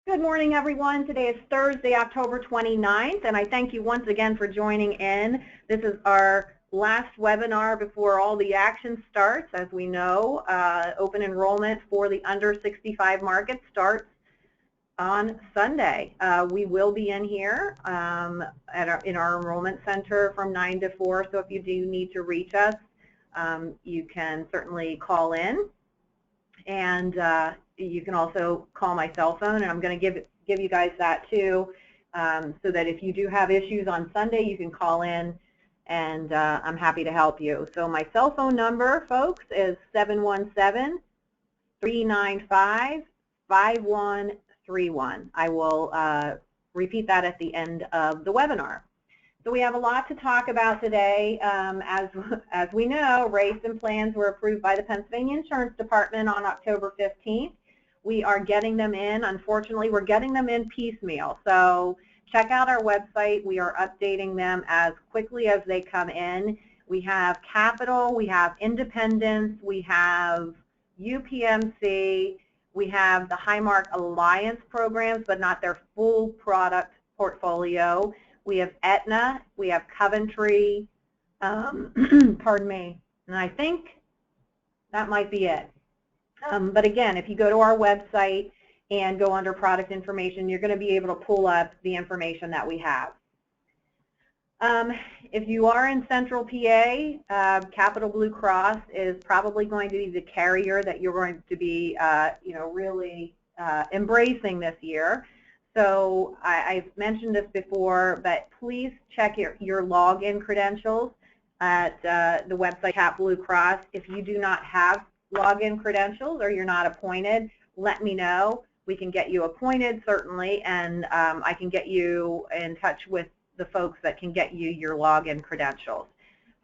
Good morning, everyone. Today is Thursday, October 29th, and I thank you once again for joining in. This is our last webinar before all the action starts. As we know, open enrollment for the under 65 market starts on Sunday. We will be in here in our Enrollment Center from 9 to 4, so if you do need to reach us, you can certainly call in. And you can also call my cell phone, and I'm going to give you guys that too, so that if you do have issues on Sunday, you can call in, and I'm happy to help you. So my cell phone number, folks, is 717-395-5131. I will repeat that at the end of the webinar. So we have a lot to talk about today. As we know, rates and plans were approved by the Pennsylvania Insurance Department on October 15th. We are getting them in. Unfortunately, we're getting them in piecemeal. So check out our website. We are updating them as quickly as they come in. We have Capital, we have Independence, we have UPMC, we have the Highmark Alliance programs, but not their full product portfolio. We have Aetna, we have Coventry, pardon me, and I think that might be it. But again, if you go to our website and go under product information, you're going to be able to pull up the information that we have. If you are in Central PA, Capital Blue Cross is probably going to be the carrier that you're going to be really embracing this year. So I've mentioned this before, but please check your login credentials at the website Cap Blue Cross. If you do not have login credentials or you're not appointed, let me know. We can get you appointed, certainly, and I can get you in touch with the folks that can get you your login credentials.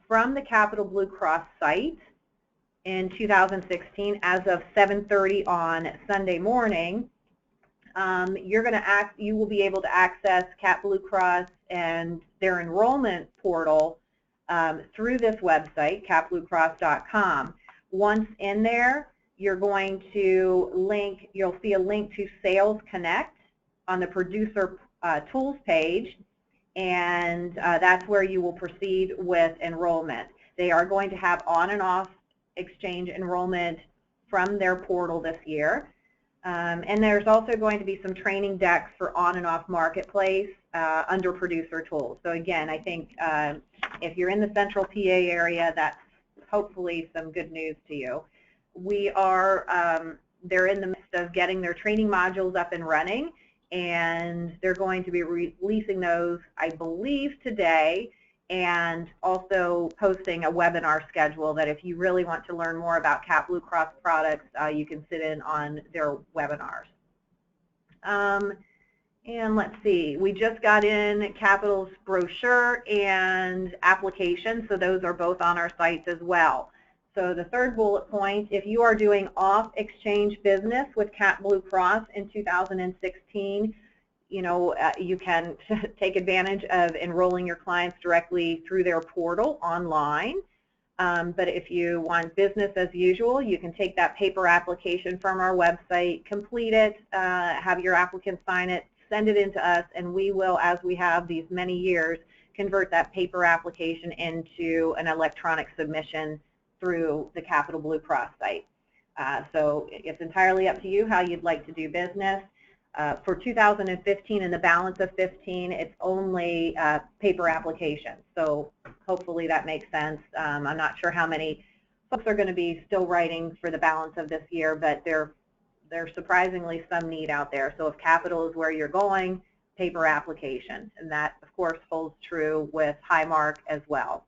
From the Capital Blue Cross site in 2016, as of 7:30 on Sunday morning, you will be able to access Cap Blue Cross and their enrollment portal through this website, capbluecross.com. Once in there, you're going to you'll see a link to Sales Connect on the Producer Tools page, and that's where you will proceed with enrollment. They are going to have on and off exchange enrollment from their portal this year. And there's also going to be some training decks for on and off marketplace under Producer Tools. So again, I think if you're in the Central PA area, that's hopefully some good news to you. They're in the midst of getting their training modules up and running, and they're going to be releasing those, I believe, today, and also posting a webinar schedule that if you really want to learn more about Cap Blue Cross products, you can sit in on their webinars. And let's see, we just got in Capital's brochure and application, so those are both on our sites as well. So the third bullet point, if you are doing off-exchange business with Cap Blue Cross in 2016, you can take advantage of enrolling your clients directly through their portal online. But if you want business as usual, you can take that paper application from our website, complete it, have your applicant sign it, send it in to us, and we will, as we have these many years, convert that paper application into an electronic submission through the Capital Blue Cross site. So it's entirely up to you how you'd like to do business. For 2015 and the balance of 15, it's only paper applications. So hopefully that makes sense. I'm not sure how many folks are going to be still writing for the balance of this year, but there's surprisingly some need out there. So if Capital is where you're going, paper application. And that, of course, holds true with Highmark as well.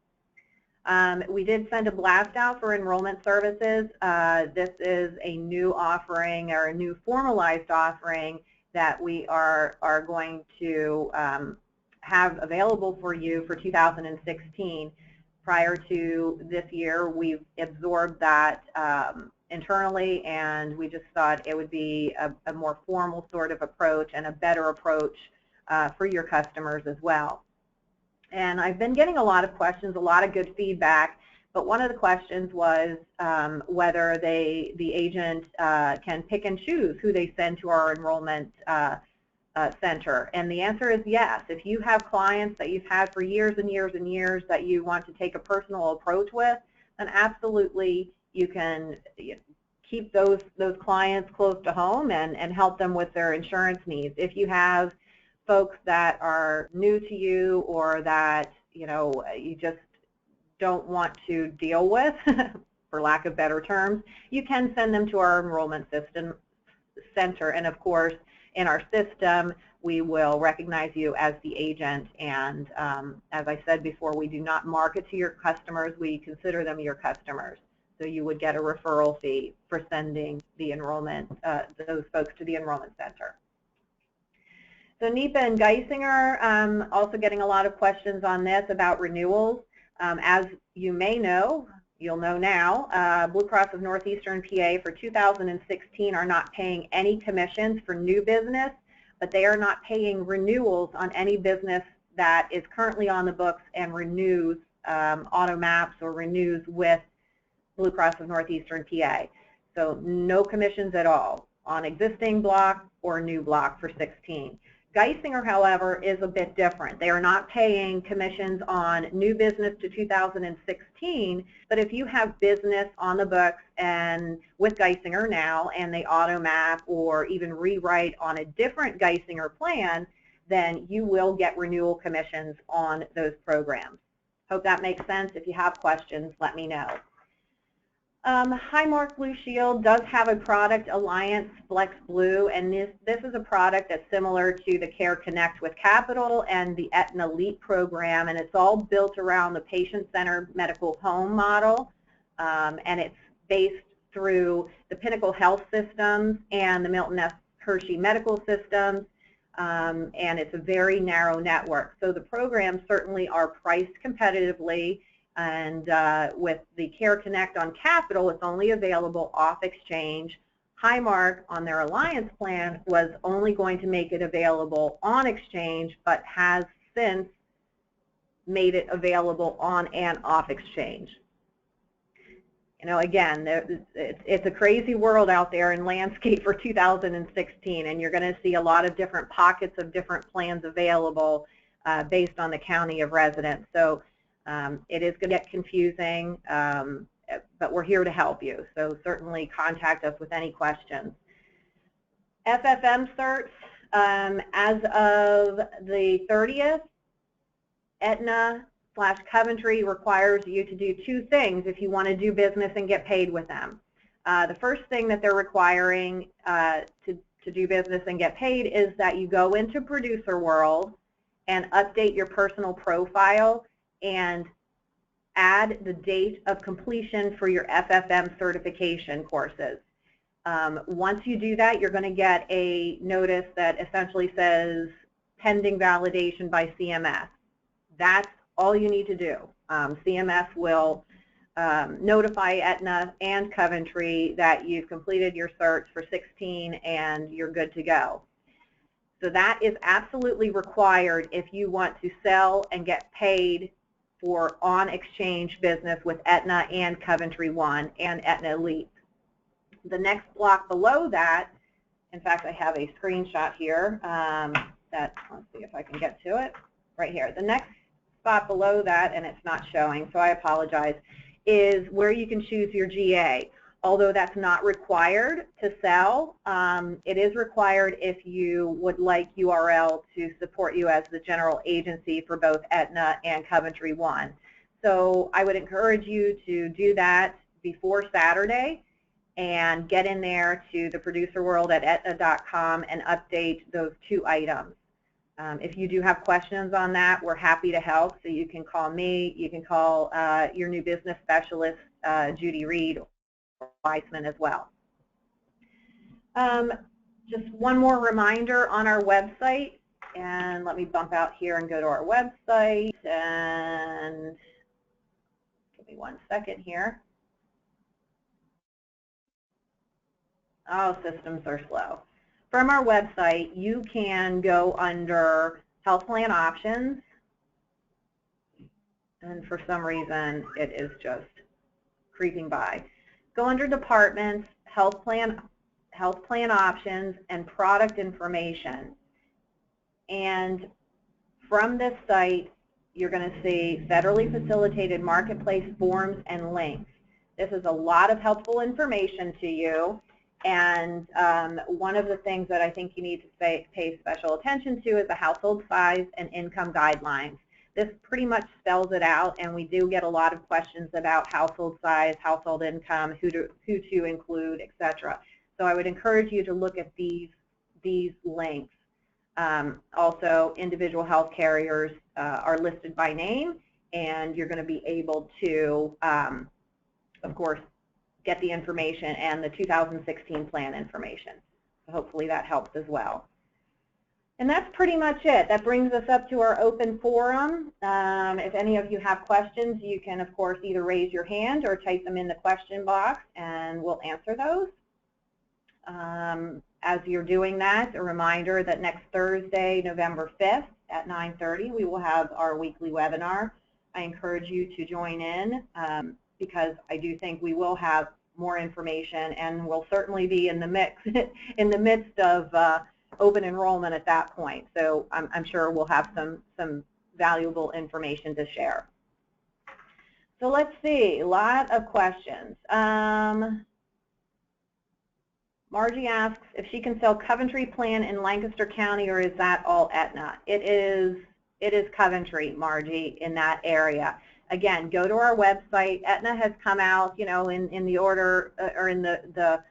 We did send a blast out for Enrollment Services. This is a new offering, or a new formalized offering that we are going to have available for you for 2016. Prior to this year, we've absorbed that internally, and we just thought it would be a more formal sort of approach and a better approach for your customers as well. And I've been getting a lot of questions, a lot of good feedback, but one of the questions was whether the agent can pick and choose who they send to our enrollment center. And the answer is yes. If you have clients that you've had for years and years and years that you want to take a personal approach with, then absolutely you can keep those clients close to home and help them with their insurance needs. If you have folks that are new to you or that you just don't want to deal with, for lack of better terms, you can send them to our enrollment center. And of course, in our system, we will recognize you as the agent. And as I said before, we do not market to your customers. We consider them your customers. So you would get a referral fee for sending the enrollment, those folks to the enrollment center. So NEPA and Geisinger, also getting a lot of questions on this about renewals. As you may know, you'll know now, Blue Cross of Northeastern PA for 2016 are not paying any commissions for new business, but they are not paying renewals on any business that is currently on the books and renews, auto maps or renews with Blue Cross of Northeastern PA. So no commissions at all on existing block or new block for 16. Geisinger, however, is a bit different. They are not paying commissions on new business to 2016, but if you have business on the books and with Geisinger now and they auto map or even rewrite on a different Geisinger plan, then you will get renewal commissions on those programs. Hope that makes sense. If you have questions, let me know. Highmark Blue Shield does have a product, Alliance Flex Blue, and this is a product that's similar to the Care Connect with Capital and the Aetna Elite program, and it's all built around the patient-centered medical home model, and it's based through the Pinnacle Health Systems and the Milton S. Hershey Medical Systems, and it's a very narrow network. So the programs certainly are priced competitively. And with the Care Connect on Capital, it's only available off exchange. Highmark on their Alliance plan was only going to make it available on exchange, but has since made it available on and off exchange. Again, it's a crazy world out there in landscape for 2016, and you're going to see a lot of different pockets of different plans available based on the county of residence. So it is going to get confusing, but we're here to help you. So certainly contact us with any questions. FFM certs, as of the 30th, Aetna/Coventry requires you to do two things if you want to do business and get paid with them. The first thing that they're requiring to do business and get paid is that you go into Producer World and update your personal profile and add the date of completion for your FFM certification courses. Once you do that, you're going to get a notice that essentially says pending validation by CMS. That's all you need to do. CMS will notify Aetna and Coventry that you've completed your certs for 16 and you're good to go. So that is absolutely required if you want to sell and get paid for on-exchange business with Aetna and Coventry One and Aetna Elite. The next block below that, in fact, I have a screenshot here let's see if I can get to it, right here. The next spot below that, and it's not showing, so I apologize, is where you can choose your GA. Although that's not required to sell, it is required if you would like URL to support you as the general agency for both Aetna and Coventry One. So I would encourage you to do that before Saturday and get in there to the producer world at Aetna.com and update those two items. If you do have questions on that, we're happy to help. So you can call me, you can call your new business specialist, Judy Reed, Weissman as well. Just one more reminder on our website, and let me bump out here and go to our website, and give me 1 second here. Oh, systems are slow. From our website, you can go under Health Plan Options, and for some reason it is just creeping by. Go under Departments, Health Plan Options, and Product Information. And from this site, you're going to see Federally Facilitated Marketplace Forms and Links. This is a lot of helpful information to you. And one of the things that I think you need to pay special attention to is the household size and income guidelines. This pretty much spells it out, and we do get a lot of questions about household size, household income, who to include, etc. So I would encourage you to look at these links. Also, individual health carriers are listed by name, and you're going to be able to, of course, get the information and the 2016 plan information. So hopefully that helps as well. And that's pretty much it. That brings us up to our open forum. If any of you have questions, you can, of course, either raise your hand or type them in the question box, and we'll answer those. As you're doing that, a reminder that next Thursday, November 5th at 9:30, we will have our weekly webinar. I encourage you to join in because I do think we will have more information, and we'll certainly be in the mix, in the midst of open enrollment at that point. So I'm sure we'll have some valuable information to share. So let's see, a lot of questions. Margie asks if she can sell Coventry plan in Lancaster County, or is that all Aetna? It is Coventry, Margie, in that area. Again, go to our website. Aetna has come out, you know, in the order or in the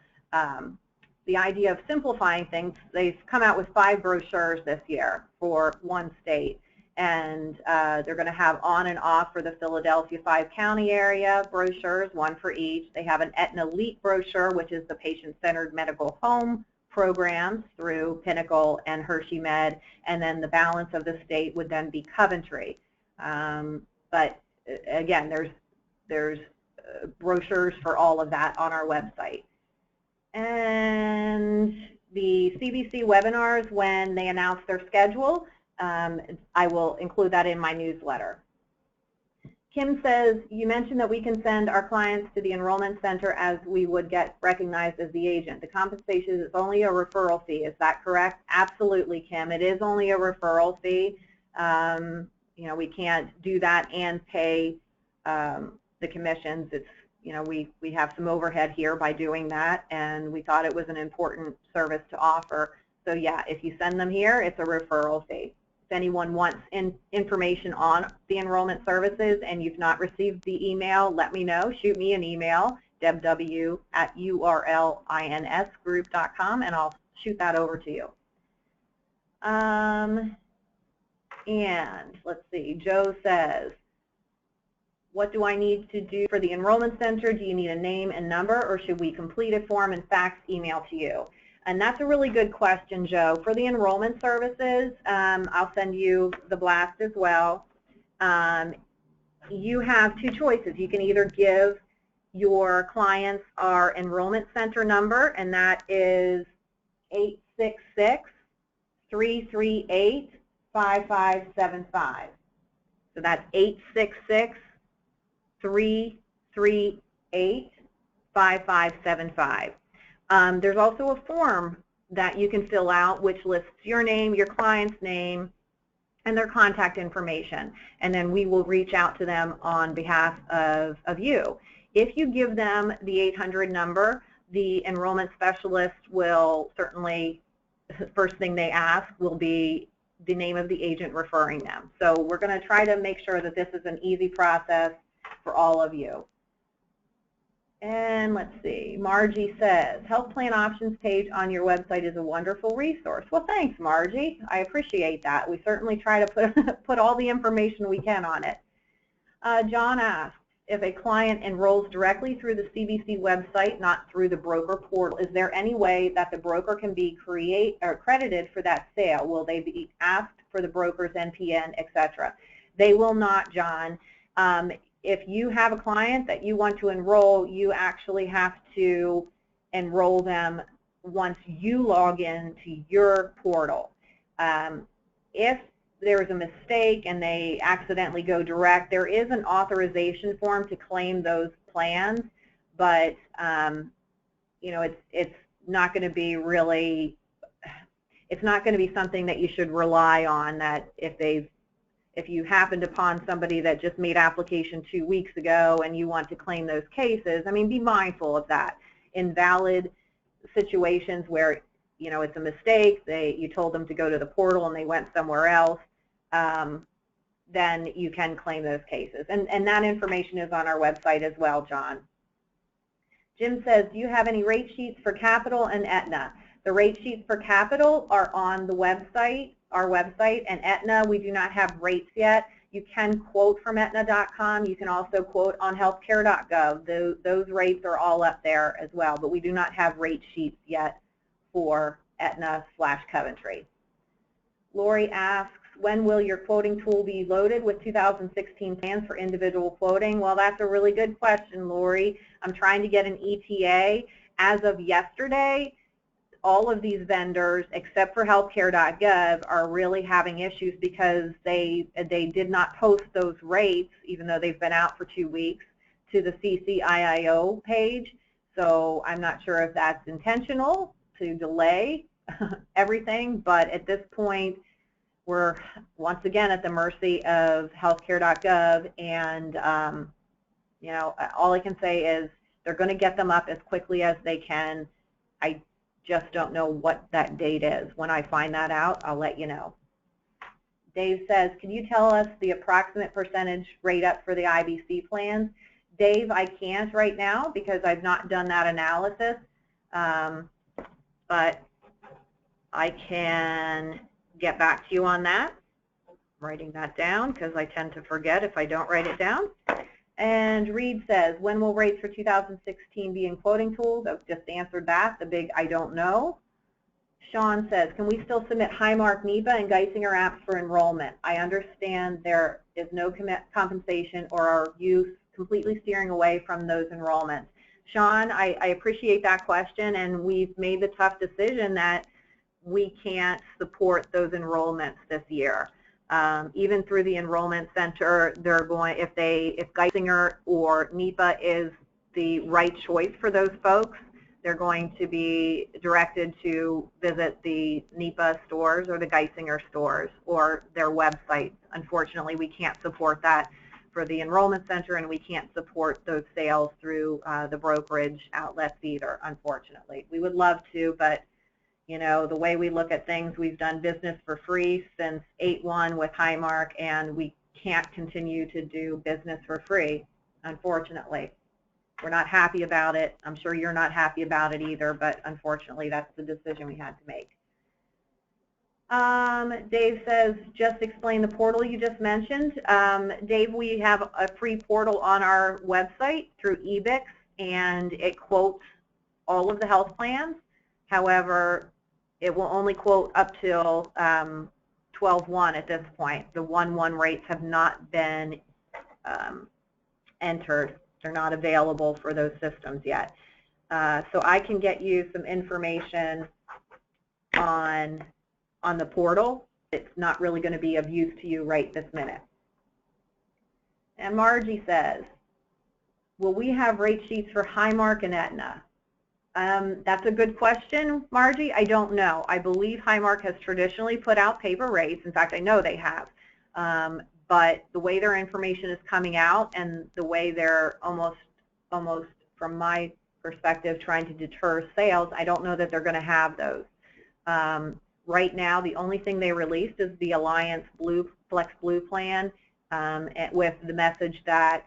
idea of simplifying things. They've come out with 5 brochures this year for one state, and they're going to have on and off for the Philadelphia 5-county area brochures, 1 for each. They have an Aetna Elite brochure, which is the patient-centered medical home programs through Pinnacle and Hershey Med, and then the balance of the state would then be Coventry. But again, there's brochures for all of that on our website. And the CBC webinars, when they announce their schedule, I will include that in my newsletter. Kim says, you mentioned that we can send our clients to the Enrollment Center as we would get recognized as the agent. The compensation is only a referral fee. Is that correct? Absolutely, Kim. It is only a referral fee. You know, we can't do that and pay the commissions. It's, you know, we have some overhead here by doing that, and we thought it was an important service to offer. So yeah, if you send them here, it's a referral fee. If anyone wants information on the enrollment services and you've not received the email, let me know. Shoot me an email, debw@urlinsgroup.com, and I'll shoot that over to you. And let's see, Joe says, what do I need to do for the Enrollment Center? Do you need a name and number, or should we complete a form and fax email to you? And that's a really good question, Joe. For the Enrollment Services, I'll send you the blast as well. You have 2 choices. You can either give your clients our Enrollment Center number, and that is 866-338-5575. So that's 866-338-5575. There's also a form that you can fill out which lists your name, your client's name, and their contact information, and then we will reach out to them on behalf of you. If you give them the 800 number, the enrollment specialist will certainly, the first thing they ask will be the name of the agent referring them. So we're going to try to make sure that this is an easy process for all of you. And let's see, Margie says, Health Plan Options page on your website is a wonderful resource. Well, thanks, Margie. I appreciate that. We certainly try to put all the information we can on it. John asks, if a client enrolls directly through the CBC website, not through the broker portal, is there any way that the broker can be credited for that sale? Will they be asked for the broker's NPN, etc.? They will not, John. If you have a client that you want to enroll, you actually have to enroll them once you log in to your portal. If there is a mistake and they accidentally go direct, there is an authorization form to claim those plans, but you know, it's not going to be really, it's not going to be something that you should rely on, that if you happened upon somebody that just made application 2 weeks ago and you want to claim those cases, I mean, be mindful of that. Invalid situations where, you know, it's a mistake, you told them to go to the portal and they went somewhere else, then you can claim those cases. And that information is on our website as well, John. Jim says, do you have any rate sheets for Capital and Aetna? The rate sheets for Capital are on the website, our website, and Aetna, we do not have rates yet. You can quote from Aetna.com. You can also quote on healthcare.gov. Those rates are all up there as well, but we do not have rate sheets yet for Aetna/Coventry. Lori asks, when will your quoting tool be loaded with 2016 plans for individual quoting? Well, that's a really good question, Lori. I'm trying to get an ETA. As of yesterday, all of these vendors, except for healthcare.gov, are really having issues because they did not post those rates, even though they've been out for 2 weeks, to the CCIIO page. So I'm not sure if that's intentional to delay everything, but at this point, we're once again at the mercy of healthcare.gov, and you know, all I can say is they're going to get them up as quickly as they can. I just don't know what that date is. When I find that out, I'll let you know. Dave says, can you tell us the approximate percentage rate up for the IBC plans? Dave, I can't right now because I've not done that analysis, but I can get back to you on that. I'm writing that down because I tend to forget if I don't write it down. And Reed says, when will rates for 2016 be in quoting tools? I've just answered that, the big I don't know. Sean says, can we still submit Highmark NEPA and Geisinger apps for enrollment? I understand there is no compensation, or are you completely steering away from those enrollments? Sean, I appreciate that question, and we've made the tough decision that we can't support those enrollments this year. Even through the Enrollment Center, they're going, if Geisinger or NEPA is the right choice for those folks, they're going to be directed to visit the NEPA stores or the Geisinger stores or their websites. Unfortunately, we can't support that for the Enrollment Center, and we can't support those sales through the brokerage outlets either, unfortunately. We would love to, but you know, the way we look at things, we've done business for free since 8/1 with Highmark, and we can't continue to do business for free, unfortunately. We're not happy about it. I'm sure you're not happy about it either, but unfortunately, that's the decision we had to make. Dave says, just explain the portal you just mentioned. Dave, we have a free portal on our website through Ebix, and it quotes all of the health plans. However, it will only quote up till 12/1 at this point. The 1/1 rates have not been entered. They're not available for those systems yet. So I can get you some information on the portal. It's not really going to be of use to you right this minute. And Margie says, will we have rate sheets for Highmark and Aetna? That's a good question, Margie. I don't know. I believe Highmark has traditionally put out paper rates. In fact, I know they have. But the way their information is coming out and the way they're almost from my perspective trying to deter sales, I don't know that they're going to have those. Right now, the only thing they released is the Alliance Blue Flex Blue plan with the message that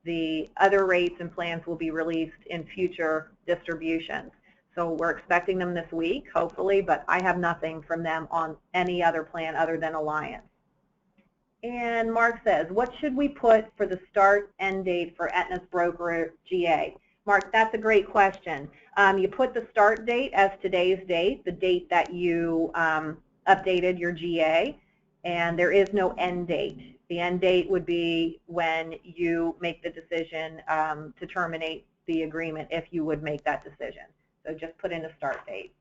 the other rates and plans will be released in future distributions. So we're expecting them this week, hopefully, but I have nothing from them on any other plan other than Alliance. And Mark says, what should we put for the start end date for Aetna's broker GA? Mark, that's a great question. You put the start date as today's date, the date that you updated your GA, and there is no end date. The end date would be when you make the decision to terminate the agreement, if you would make that decision. So just put in a start date.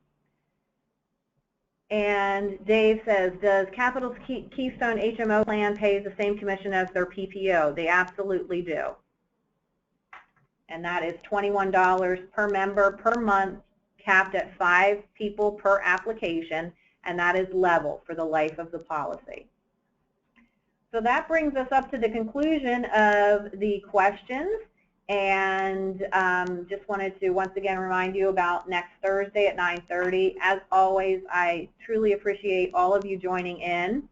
And Dave says, does Capital's Keystone HMO plan pay the same commission as their PPO? They absolutely do. and that is $21 per member per month, capped at 5 people per application, and that is level for the life of the policy. So that brings us up to the conclusion of the questions, and just wanted to once again remind you about next Thursday at 9:30. As always, I truly appreciate all of you joining in,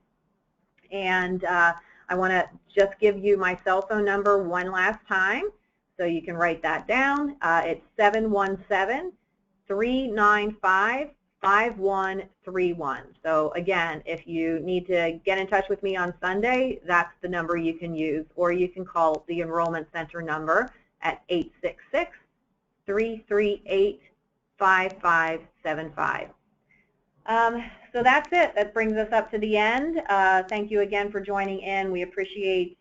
and I want to just give you my cell phone number one last time so you can write that down. It's 717-395-5131. So again, if you need to get in touch with me on Sunday, that's the number you can use, or you can call the Enrollment Center number at 866-338-5575. So that's it. That brings us up to the end. Thank you again for joining in. We appreciate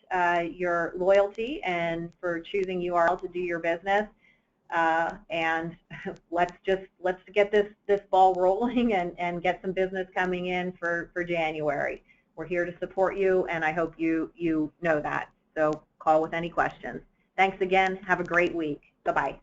your loyalty and for choosing URL to do your business. And let's get this ball rolling and get some business coming in for January. We're here to support you, and I hope you know that. So call with any questions. Thanks again. Have a great week. Bye-bye.